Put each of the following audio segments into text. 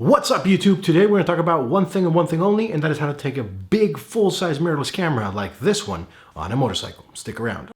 What's up YouTube? Today we're going to talk about one thing and one thing only, and that is how to take a big full-size mirrorless camera like this one on a motorcycle. Stick around.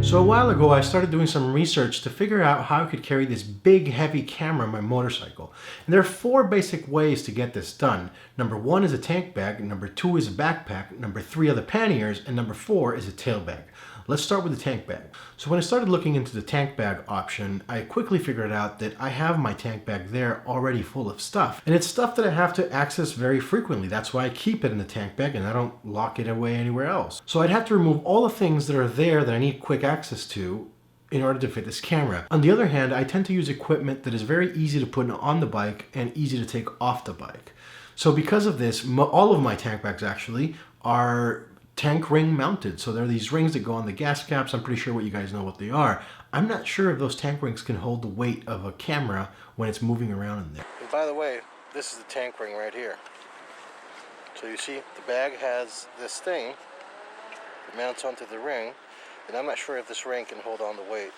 So a while ago I started doing some research to figure out how I could carry this big heavy camera on my motorcycle. And there are four basic ways to get this done. Number one is a tank bag, number two is a backpack, number three are the panniers, and number four is a tail bag. Let's start with the tank bag. So when I started looking into the tank bag option, I quickly figured out that I have my tank bag there already full of stuff. And it's stuff that I have to access very frequently. That's why I keep it in the tank bag and I don't lock it away anywhere else. So I'd have to remove all the things that are there that I need quick access to in order to fit this camera. On the other hand, I tend to use equipment that is very easy to put on the bike and easy to take off the bike. So because of this, all of my tank bags actually are tank ring mounted. So there are these rings that go on the gas caps. I'm pretty sure what you guys know what they are. I'm not sure if those tank rings can hold the weight of a camera when it's moving around in there. And by the way, this is the tank ring right here. So you see the bag has this thing that mounts onto the ring, and I'm not sure if this ring can hold on the weight.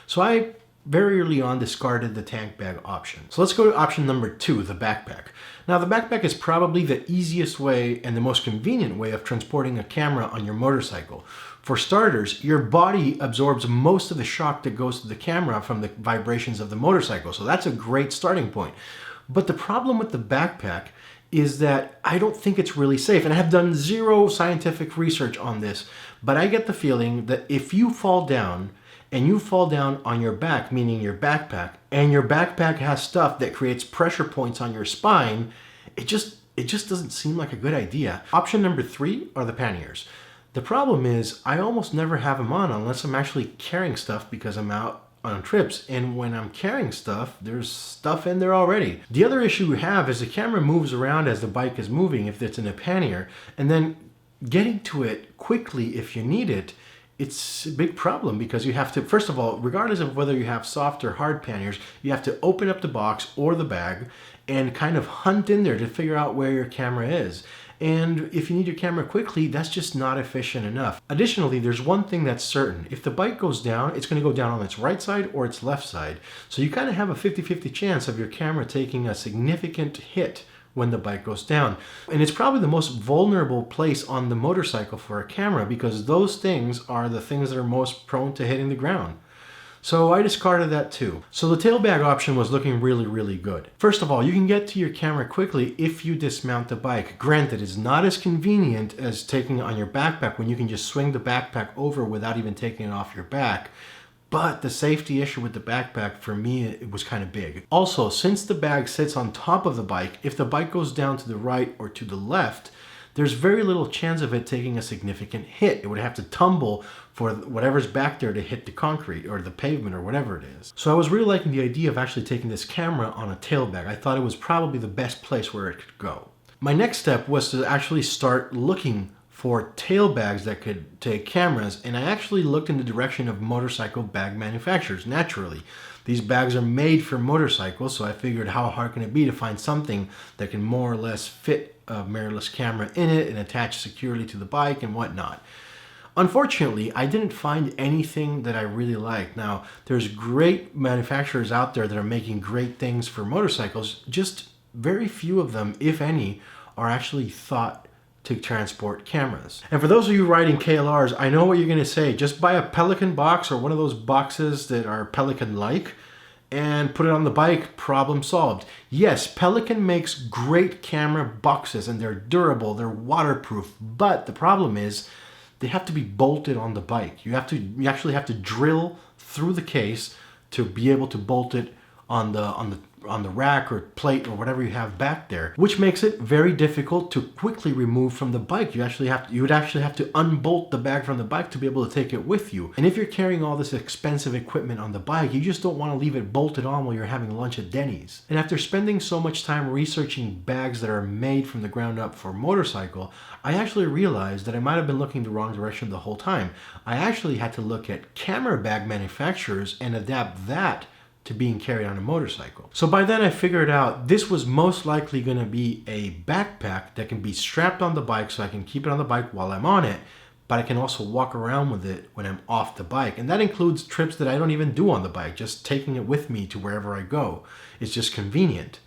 So I very early on discarded the tank bag option. So let's go to option number two, the backpack. Now the backpack is probably the easiest way and the most convenient way of transporting a camera on your motorcycle. For starters, your body absorbs most of the shock that goes to the camera from the vibrations of the motorcycle. So that's a great starting point. But the problem with the backpack is that I don't think it's really safe. And I have done zero scientific research on this, but I get the feeling that if you fall down and you fall down on your back, meaning your backpack, and your backpack has stuff that creates pressure points on your spine, it just doesn't seem like a good idea. Option number three are the panniers. The problem is I almost never have them on unless I'm actually carrying stuff because I'm out on trips, and when I'm carrying stuff, there's stuff in there already. The other issue we have is the camera moves around as the bike is moving if it's in a pannier, and then getting to it quickly if you need it, it's a big problem because you have to, first of all, regardless of whether you have soft or hard panniers, you have to open up the box or the bag and kind of hunt in there to figure out where your camera is. And if you need your camera quickly, that's just not efficient enough. Additionally, there's one thing that's certain. If the bike goes down, it's going to go down on its right side or its left side. So you kind of have a 50-50 chance of your camera taking a significant hit when the bike goes down. And it's probably the most vulnerable place on the motorcycle for a camera because those things are the things that are most prone to hitting the ground. So I discarded that too. So the tail bag option was looking really good. First of all, you can get to your camera quickly if you dismount the bike. Granted, it's not as convenient as taking it on your backpack when you can just swing the backpack over without even taking it off your back. But the safety issue with the backpack, for me, it was kind of big. Also, since the bag sits on top of the bike, if the bike goes down to the right or to the left, there's very little chance of it taking a significant hit. It would have to tumble for whatever's back there to hit the concrete or the pavement or whatever it is. So I was really liking the idea of actually taking this camera on a tail bag. I thought it was probably the best place where it could go. My next step was to actually start looking for tail bags that could take cameras, and I actually looked in the direction of motorcycle bag manufacturers. Naturally, these bags are made for motorcycles, so I figured how hard can it be to find something that can more or less fit a mirrorless camera in it and attach securely to the bike and whatnot. Unfortunately, I didn't find anything that I really liked. Now, there's great manufacturers out there that are making great things for motorcycles, just very few of them, if any, are actually thought to transport cameras. And for those of you riding KLRs, I know what you're going to say. Just buy a Pelican box or one of those boxes that are Pelican-like and put it on the bike, problem solved. Yes, Pelican makes great camera boxes and they're durable, they're waterproof, but the problem is they have to be bolted on the bike. You actually have to drill through the case to be able to bolt it on the rack or plate or whatever you have back there, which makes it very difficult to quickly remove from the bike. You would actually have to unbolt the bag from the bike to be able to take it with you. And if you're carrying all this expensive equipment on the bike, you just don't want to leave it bolted on while you're having lunch at Denny's. And after spending so much time researching bags that are made from the ground up for motorcycle, I actually realized that I might have been looking the wrong direction the whole time. I actually had to look at camera bag manufacturers and adapt that to being carried on a motorcycle. So by then I figured out this was most likely going to be a backpack that can be strapped on the bike so I can keep it on the bike while I'm on it, but I can also walk around with it when I'm off the bike. And that includes trips that I don't even do on the bike, just taking it with me to wherever I go. It's just convenient.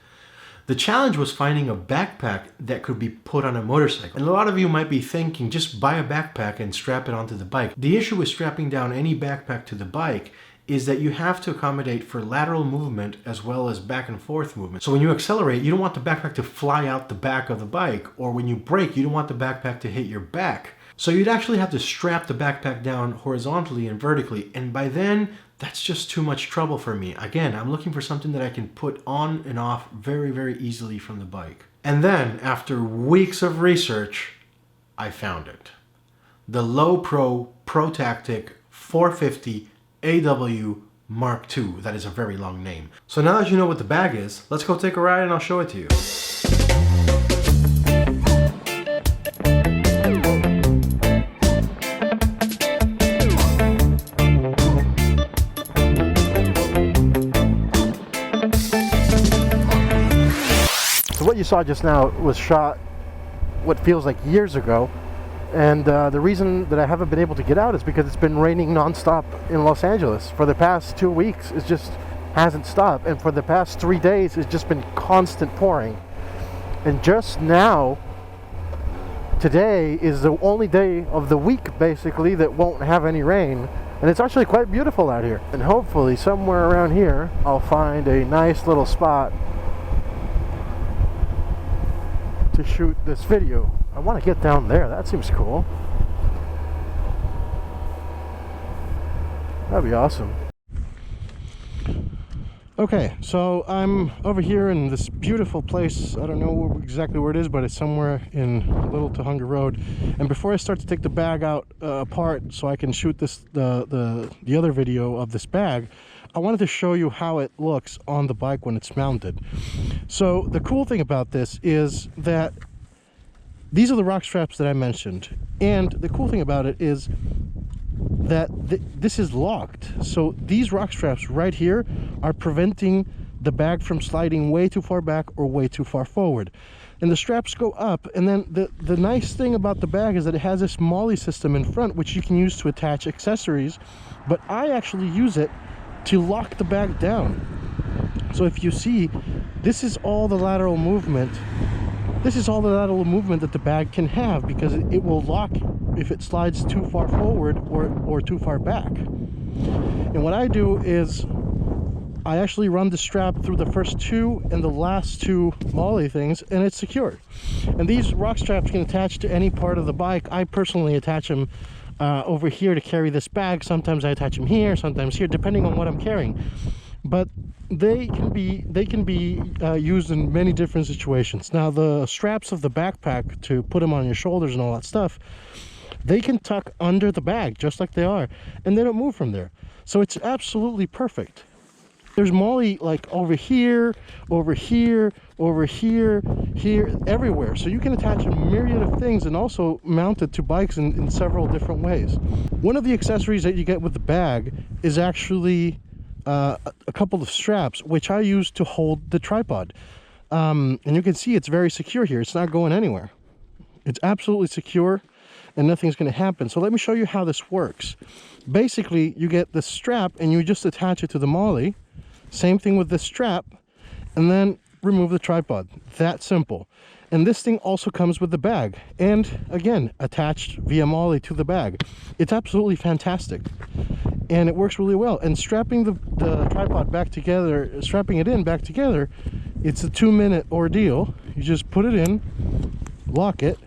The challenge was finding a backpack that could be put on a motorcycle. And a lot of you might be thinking, just buy a backpack and strap it onto the bike. The issue with strapping down any backpack to the bike is that you have to accommodate for lateral movement as well as back and forth movement. So when you accelerate, you don't want the backpack to fly out the back of the bike, or when you brake, you don't want the backpack to hit your back. So you'd actually have to strap the backpack down horizontally and vertically, and by then, that's just too much trouble for me. Again, I'm looking for something that I can put on and off very, very easily from the bike. And then, after weeks of research, I found it. The Low Pro ProTactic 450 AW Mark II. That is a very long name. So now that you know what the bag is, let's go take a ride and I'll show it to you. So what you saw just now was shot what feels like years ago. And the reason that I haven't been able to get out is because it's been raining nonstop in Los Angeles. For the past 2 weeks, it just hasn't stopped. And for the past 3 days, it's just been constant pouring. And just now, today is the only day of the week, basically, that won't have any rain. And it's actually quite beautiful out here. And hopefully, somewhere around here, I'll find a nice little spot to shoot this video. I want to get down there. That seems cool. That'd be awesome. Okay, so I'm over here in this beautiful place. I don't know exactly where it is, but it's somewhere in Little Tujunga Road. And before I start to take the bag out apart so I can shoot this the other video of this bag, I wanted to show you how it looks on the bike when it's mounted. So the cool thing about this is that these are the rock straps that I mentioned, and the cool thing about it is that this is locked. So these rock straps right here are preventing the bag from sliding way too far back or way too far forward. And the straps go up, and then the nice thing about the bag is that it has this MOLLE system in front, which you can use to attach accessories, but I actually use it to lock the bag down. So if you see, this is all the lateral movement. This is all the lateral movement that the bag can have, because it will lock if it slides too far forward or too far back. And what I do is I actually run the strap through the first two and the last two MOLLE things, and it's secured. And these rock straps can attach to any part of the bike. I personally attach them over here to carry this bag. Sometimes I attach them here, sometimes here, depending on what I'm carrying. But they can be used in many different situations. Now, the straps of the backpack to put them on your shoulders and all that stuff, they can tuck under the bag just like they are, and they don't move from there. So it's absolutely perfect. There's MOLLE like over here, over here, over here, here, everywhere. So you can attach a myriad of things and also mount it to bikes in several different ways. One of the accessories that you get with the bag is actually a couple of straps, which I use to hold the tripod. And you can see it's very secure here. It's not going anywhere. It's absolutely secure and nothing's going to happen. So let me show you how this works. Basically, you get the strap and you just attach it to the MOLLE. Same thing with this strap, and then remove the tripod. That simple. And this thing also comes with the bag, and again, attached via MOLLE to the bag. It's absolutely fantastic, and it works really well. And strapping the tripod back together, strapping it in back together, it's a 2-minute ordeal. You just put it in, lock it,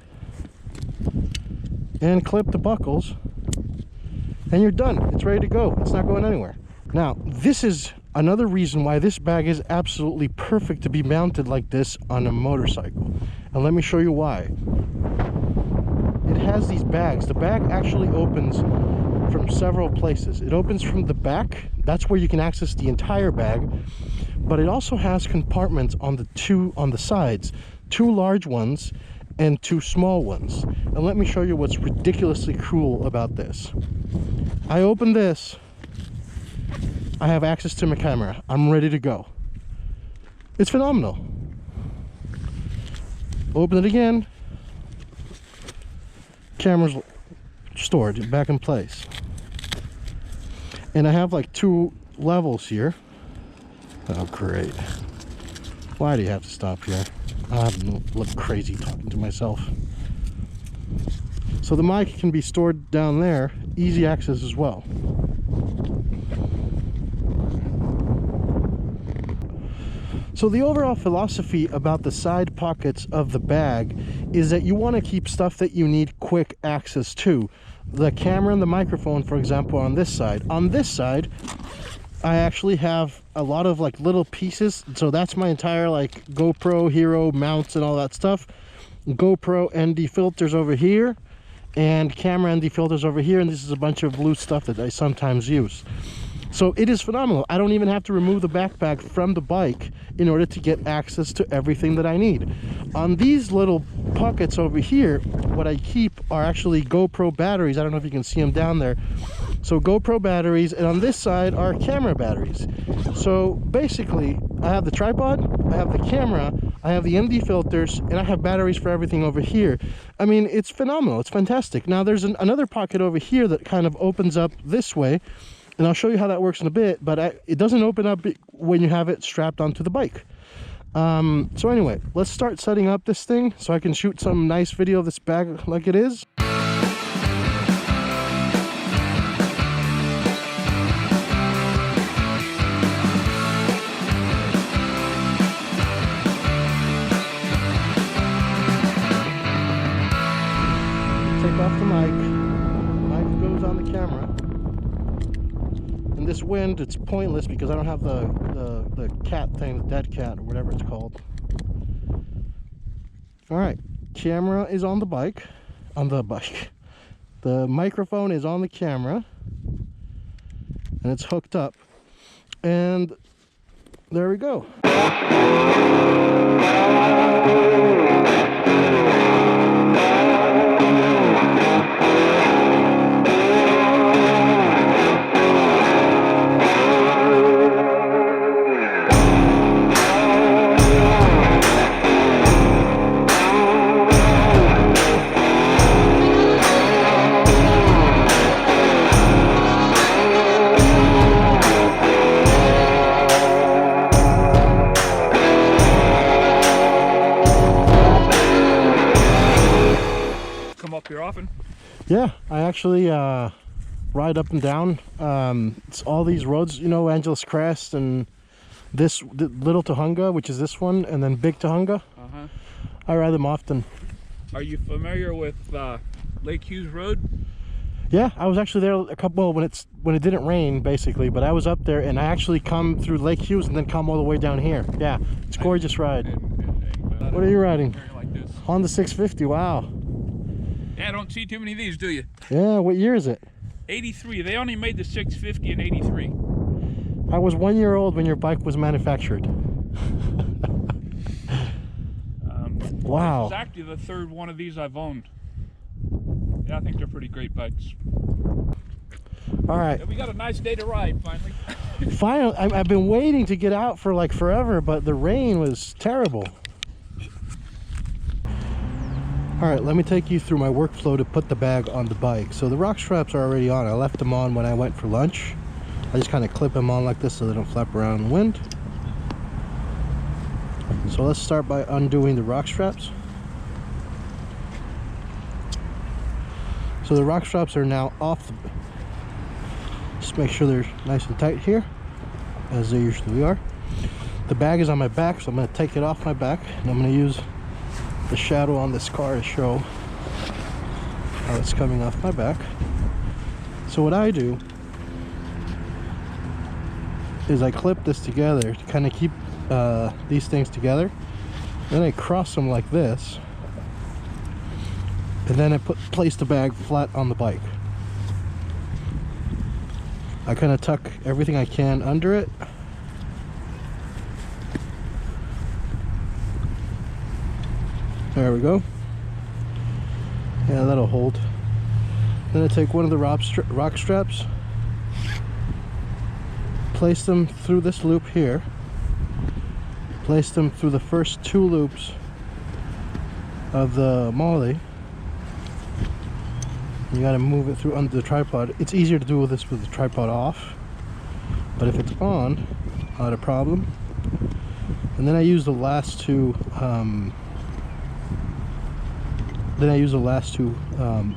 and clip the buckles, and you're done. It's ready to go. It's not going anywhere. Now, this is another reason why this bag is absolutely perfect to be mounted like this on a motorcycle. And let me show you why. It has these bags. The bag actually opens from several places. It opens from the back. That's where you can access the entire bag. But it also has compartments on the sides, 2 large ones and 2 small ones. And let me show you what's ridiculously cool about this. I open this. I have access to my camera. I'm ready to go. It's phenomenal. Open it again. Camera's stored back in place. And I have like 2 levels here. Oh great. Why do you have to stop here? I look crazy talking to myself. So the mic can be stored down there, easy access as well. So the overall philosophy about the side pockets of the bag is that you want to keep stuff that you need quick access to. The camera and the microphone, for example, on this side. On this side, I actually have a lot of like little pieces. So that's my entire like GoPro Hero mounts and all that stuff. GoPro ND filters over here, and camera ND filters over here, and this is a bunch of loose stuff that I sometimes use. So it is phenomenal. I don't even have to remove the backpack from the bike in order to get access to everything that I need. On these little pockets over here, what I keep are actually GoPro batteries. I don't know if you can see them down there. So GoPro batteries, and on this side are camera batteries. So basically, I have the tripod, I have the camera, I have the ND filters, and I have batteries for everything over here. I mean, it's phenomenal. It's fantastic. Now there's another pocket over here that kind of opens up this way. And I'll show you how that works in a bit, but it doesn't open up when you have it strapped onto the bike. So anyway, let's start setting up this thing so I can shoot some nice video of this bag like it is. Take off the mic. Mic goes on the camera. In this wind, it's pointless because I don't have the cat thing, the dead cat or whatever it's called. All right, camera is on the bike. The microphone is on the camera, and it's hooked up. And there we go. Here often? Yeah, I actually ride up and down. It's all these roads, you know, Angeles Crest and this Little Tahunga, which is this one, and then Big Tahunga. I ride them often. Are you familiar with Lake Hughes Road? Yeah, I was actually there a couple, well, when it didn't rain basically, but I was up there and I actually come through Lake Hughes and then come all the way down here. Yeah, it's a gorgeous ride. What are you riding? Like this. Honda 650, wow. Yeah, I don't see too many of these, do you? Yeah, what year is it? 83. They only made the 650 in 83. I was 1 year old when your bike was manufactured. This Wow. is actually the third one of these I've owned. Yeah, I think they're pretty great bikes. All right. Yeah, we got a nice day to ride, finally. Finally, I've been waiting to get out for like forever, but the rain was terrible. All right, let me take you through my workflow to put the bag on the bike. So the rock straps are already on. I left them on when I went for lunch. I just kind of clip them on like this so they don't flap around in the wind. So let's start by undoing the rock straps. So the rock straps are now off. Just make sure they're nice and tight here, as they usually are. The bag is on my back, so I'm going to take it off my back, and I'm going to use the shadow on this car to show how it's coming off my back. So what I do is I clip this together to kind of keep these things together. Then I cross them like this, and then I place the bag flat on the bike. I kind of tuck everything I can under it. There we go. Yeah, that'll hold. Then I take one of the rock straps, place them through this loop here, place them through the first 2 loops of the molly, You got to move it through under the tripod. It's easier to do this with the tripod off, but if it's on, not a problem. And then I use the last two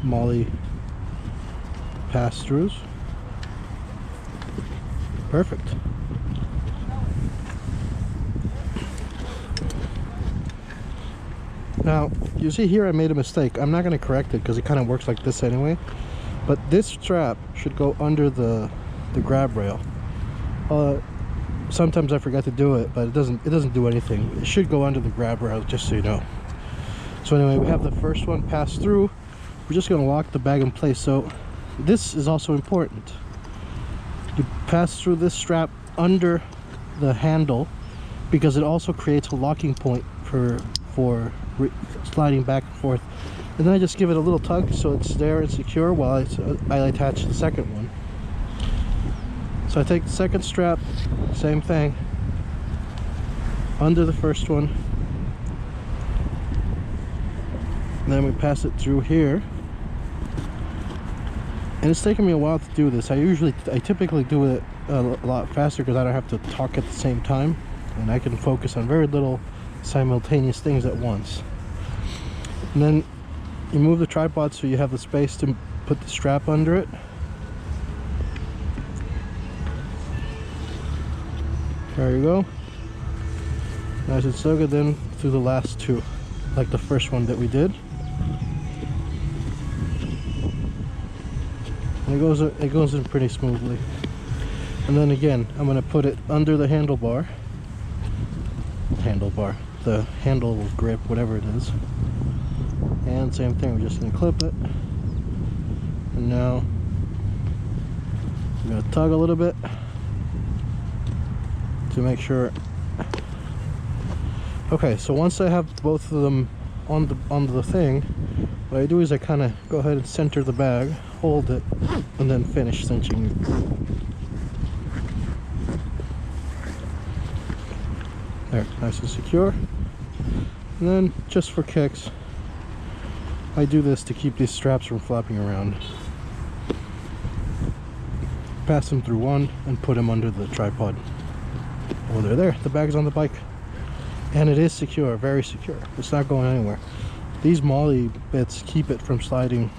Molly pass-throughs. Perfect. Now, you see here I made a mistake. I'm not going to correct it because it kind of works like this anyway. But this strap should go under the grab rail. Sometimes I forget to do it, but it doesn't do anything. It should go under the grab rail, just so you know. So anyway, we have the first one pass through. We're just going to lock the bag in place. So this is also important. You pass through this strap under the handle because it also creates a locking point for sliding back and forth. And then I just give it a little tug so it's there and secure while I attach the second one. So I take the second strap, same thing, under the first one, and then we pass it through here. And it's taken me a while to do this. I typically do it a lot faster because I don't have to talk at the same time, and I can focus on very little simultaneous things at once. And then you move the tripod so you have the space to put the strap under it. There you go. Nice and snug. Then through the last two, like the first one that we did. And it goes in pretty smoothly. And then again, I'm going to put it under the handlebar, the handle grip, whatever it is. And same thing, we're just going to clip it. And now I'm going to tug a little bit to make sure. Okay, so once I have both of them on the thing, what I do is I kind of go ahead and center the bag, hold it, and then finish cinching. There, nice and secure. And then, just for kicks, I do this to keep these straps from flopping around. Pass them through one and put them under the tripod. Oh, they're there. The bag's on the bike. And it is secure, very secure. It's not going anywhere. These Molly bits keep it from sliding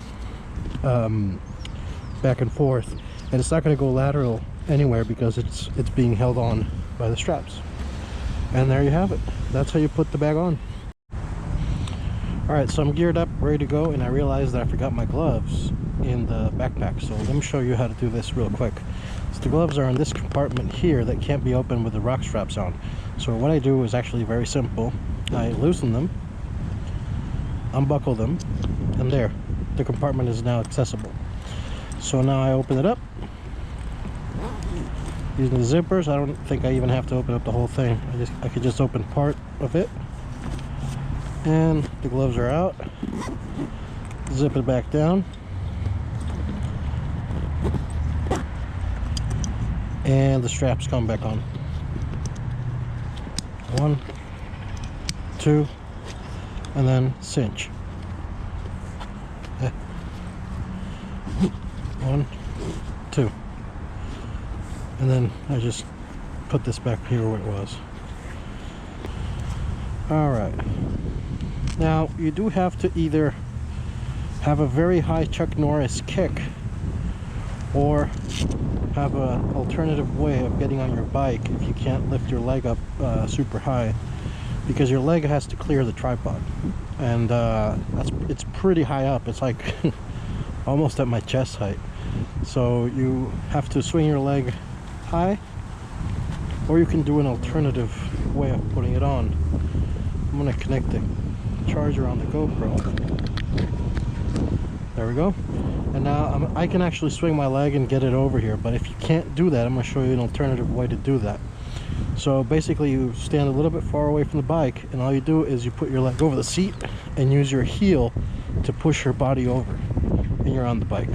back and forth. And it's not going to go lateral anywhere because it's being held on by the straps. And there you have it. That's how you put the bag on. Alright, so I'm geared up, ready to go, and I realized that I forgot my gloves in the backpack. So let me show you how to do this real quick. So the gloves are in this compartment here that can't be opened with the rock straps on. So what I do is actually very simple. I loosen them, unbuckle them, and there, the compartment is now accessible. So now I open it up using the zippers. I don't think I even have to open up the whole thing. I could just open part of it, and the gloves are out. Zip it back down, and the straps come back on. 1, 2, and then cinch. 1, 2, and then I just put this back here where it was. Alright, now you do have to either have a very high Chuck Norris kick or have an alternative way of getting on your bike if you can't lift your leg up super high, because your leg has to clear the tripod, and it's pretty high up. It's like almost at my chest height. So you have to swing your leg high, or you can do an alternative way of putting it on. I'm going to connect the charger on the GoPro. There we go. And now I can actually swing my leg and get it over here, but if you can't do that, I'm going to show you an alternative way to do that. So basically you stand a little bit far away from the bike, and all you do is you put your leg over the seat and use your heel to push your body over, and you're on the bike.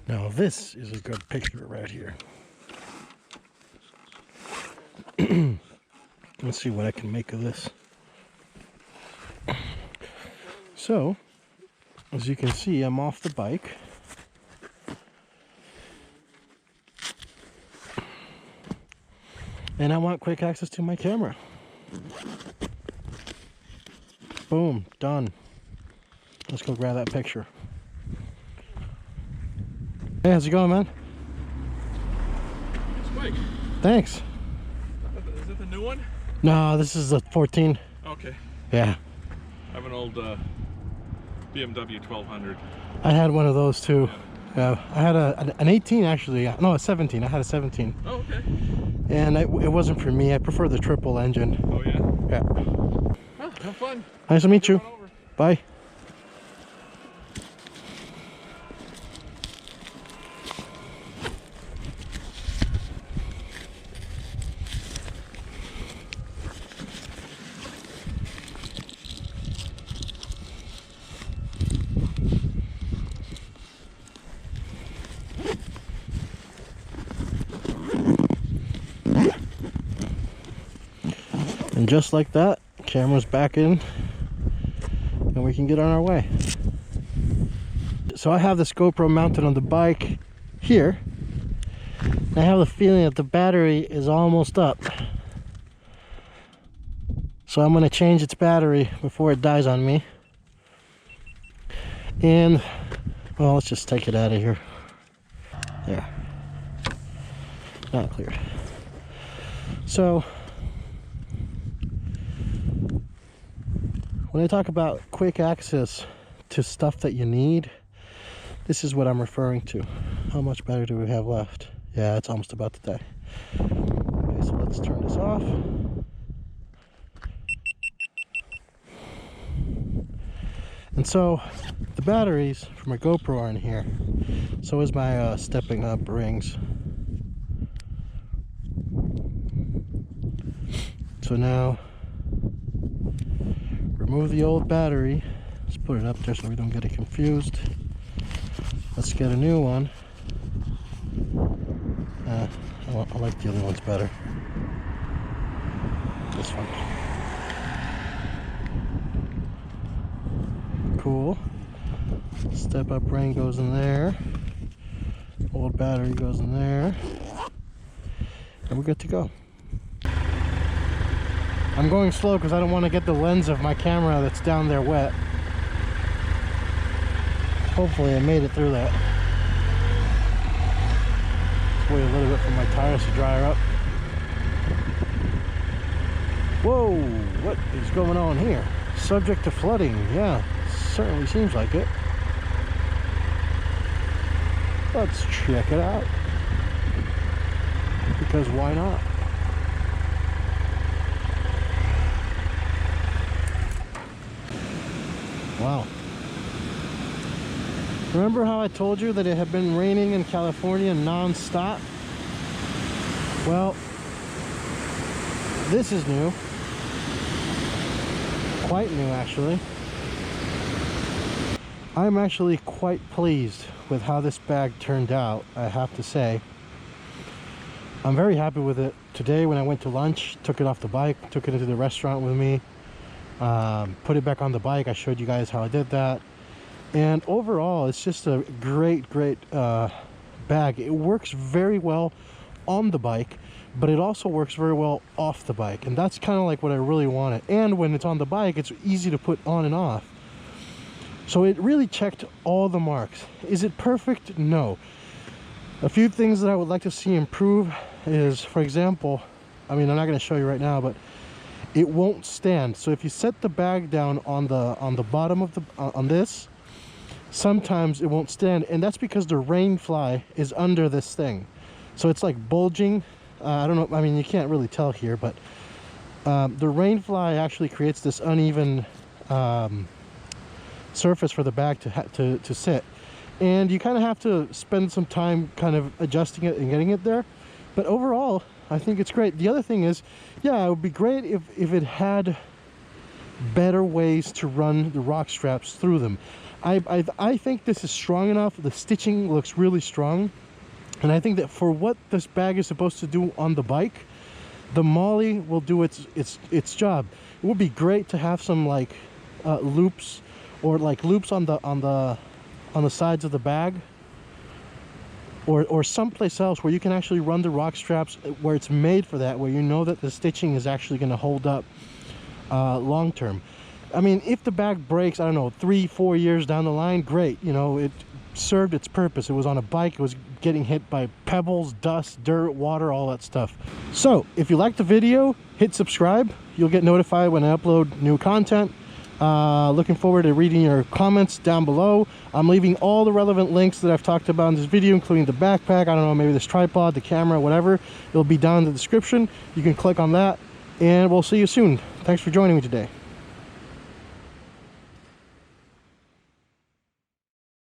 Now this is a good picture right here. Let's see what I can make of this. So, as you can see, I'm off the bike. And I want quick access to my camera. Boom, done. Let's go grab that picture. Hey, how's it going, man? It's Mike. Thanks. Is it the new one? No, this is the 14. Okay. Yeah. I have an old BMW 1200. I had one of those too. Yeah, I had an 18 actually. No, a 17. I had a 17. Oh, okay. And it wasn't for me. I prefer the triple engine. Oh, yeah? Yeah. Well, have fun. Nice to meet you. Bye. And just like that, camera's back in and we can get on our way. So I have this GoPro mounted on the bike here. And I have the feeling that the battery is almost up. So I'm going to change its battery before it dies on me. And, well, let's just take it out of here. There. Not cleared. So, when I talk about quick access to stuff that you need, this is what I'm referring to. How much battery do we have left? Yeah, it's almost about to die. Okay, so let's turn this off. And so, the batteries for my GoPro are in here. So is my stepping up rings. So now, remove the old battery. Let's put it up there so we don't get it confused. Let's get a new one. I like the other ones better. This one. Cool. Step up ring goes in there. Old battery goes in there. And we're good to go. I'm going slow because I don't want to get the lens of my camera that's down there wet. Hopefully I made it through that. Let's wait a little bit for my tires to dry up. Whoa, what is going on here? Subject to flooding, yeah, certainly seems like it. Let's check it out. Because why not? Wow. Remember how I told you that it had been raining in California non-stop? Well, this is new. Quite new, actually. I'm actually quite pleased with how this bag turned out, I have to say. I'm very happy with it. Today when I went to lunch, took it off the bike, took it into the restaurant with me, put it back on the bike. I showed you guys how I did that. And overall, it's just a great bag. It works very well on the bike, but it also works very well off the bike. And that's kind of like what I really wanted. And when it's on the bike, it's easy to put on and off. So it really checked all the marks. Is it perfect? No. A few things that I would like to see improve is, for example, I mean, I'm not going to show you right now, but it won't stand. So if you set the bag down on the bottom of the on this, sometimes it won't stand, and that's because the rain fly is under this thing. So it's like bulging. I don't know, I mean, you can't really tell here, but the rain fly actually creates this uneven surface for the bag to sit, and you kind of have to spend some time kind of adjusting it and getting it there. But overall, I think it's great. The other thing is, yeah, it would be great if it had better ways to run the rock straps through them. I think this is strong enough. The stitching looks really strong, and I think that for what this bag is supposed to do on the bike, the Molly will do its job. It would be great to have some like loops, or like loops on the sides of the bag, or someplace else where you can actually run the rock straps where it's made for that, where you know that the stitching is actually going to hold up long term. I mean, if the bag breaks, I don't know, 3-4 years down the line, great. You know, it served its purpose. It was on a bike. It was getting hit by pebbles, dust, dirt, water, all that stuff. So if you like the video, hit subscribe. You'll get notified when I upload new content. Looking forward to reading your comments down below. I'm leaving all the relevant links that I've talked about in this video, including the backpack, I don't know, maybe this tripod, the camera, whatever. It'll be down in the description. You can click on that, and we'll see you soon. Thanks for joining me today.